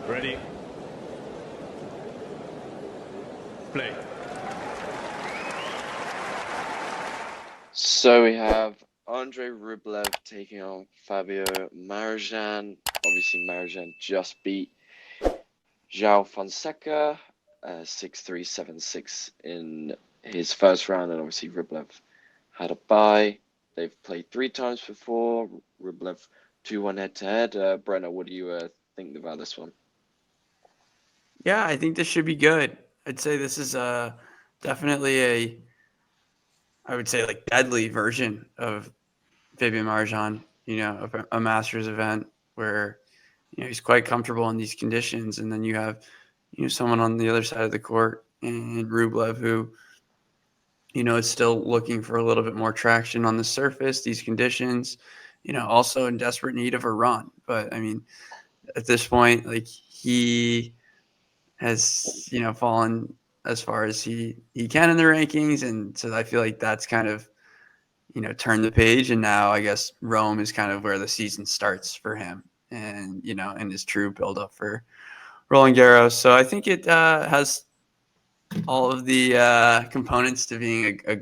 Ready? Play. So we have Andrey Rublev taking on Fabio Marozsan. Obviously, Marozsan just beat João Fonseca 6-3, 7-6 in his first round, and obviously Rublev had a bye. They've played 3 times before. Rublev 2-1 head-to-head. Brenner, what do you think about this one? Yeah, I think this should be good. I'd say this is definitely I would say like deadly version of Fabian Marozsan, a Masters event where, he's quite comfortable in these conditions. And then you have, someone on the other side of the court and Rublev who, is still looking for a little bit more traction on the surface, these conditions, also in desperate need of a run. But I mean, at this point, like he has, fallen as far as he can in the rankings. And so I feel like that's kind of, turned the page. And now I guess Rome is kind of where the season starts for him and, and his true build up for Roland Garros. So I think it has all of the components to being a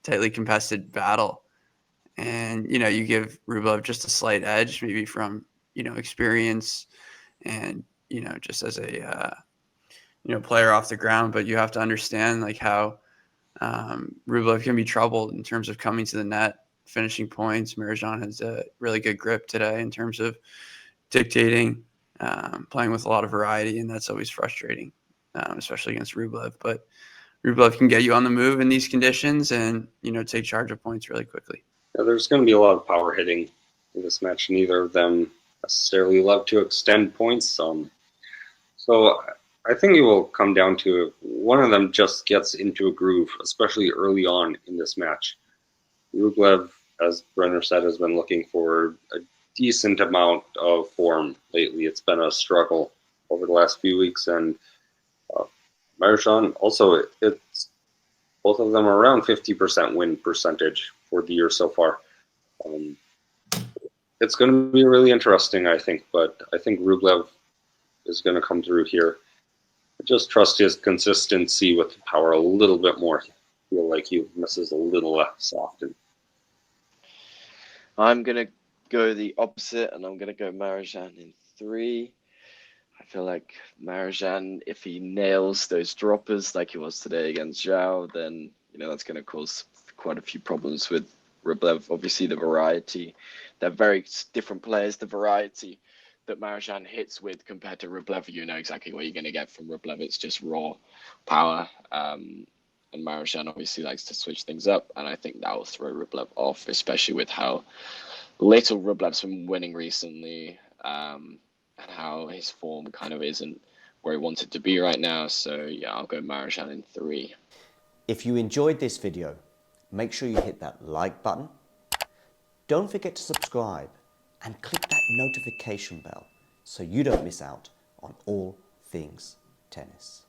tightly contested battle. And, you give Rublev just a slight edge, maybe from, experience and, just as a, player off the ground. But you have to understand like how Rublev can be troubled in terms of coming to the net, finishing points. Marozsan has a really good grip today in terms of dictating, playing with a lot of variety, and that's always frustrating, especially against Rublev. But Rublev can get you on the move in these conditions and, take charge of points really quickly. Yeah, there's going to be a lot of power hitting in this match. Neither of them necessarily love to extend points. So I think it will come down to one of them just gets into a groove, especially early on in this match. Rublev, as Brenner said, has been looking for a decent amount of form lately. It's been a struggle over the last few weeks, and Marozsan also, it's both of them are around 50% win percentage for the year so far. It's going to be really interesting, I think, but I think Rublev is going to come through here. I just trust his consistency with the power a little bit more. I feel like he misses a little less often. I'm going to go the opposite, and I'm going to go Marozsan in 3. I feel like Marozsan, if he nails those droppers like he was today against Zhao, then, that's going to cause quite a few problems with Rublev. Obviously, the variety, they're very different players. The variety that Marozsan hits with compared to Rublev, you know exactly what you're going to get from Rublev. It's just raw power. And Marozsan obviously likes to switch things up, and I think that will throw Rublev off, especially with how little Rublev's been winning recently, and how his form kind of isn't where he wanted to be right now. So yeah, I'll go Marozsan in 3. If you enjoyed this video, make sure you hit that like button. Don't forget to subscribe and click that notification bell so you don't miss out on all things tennis.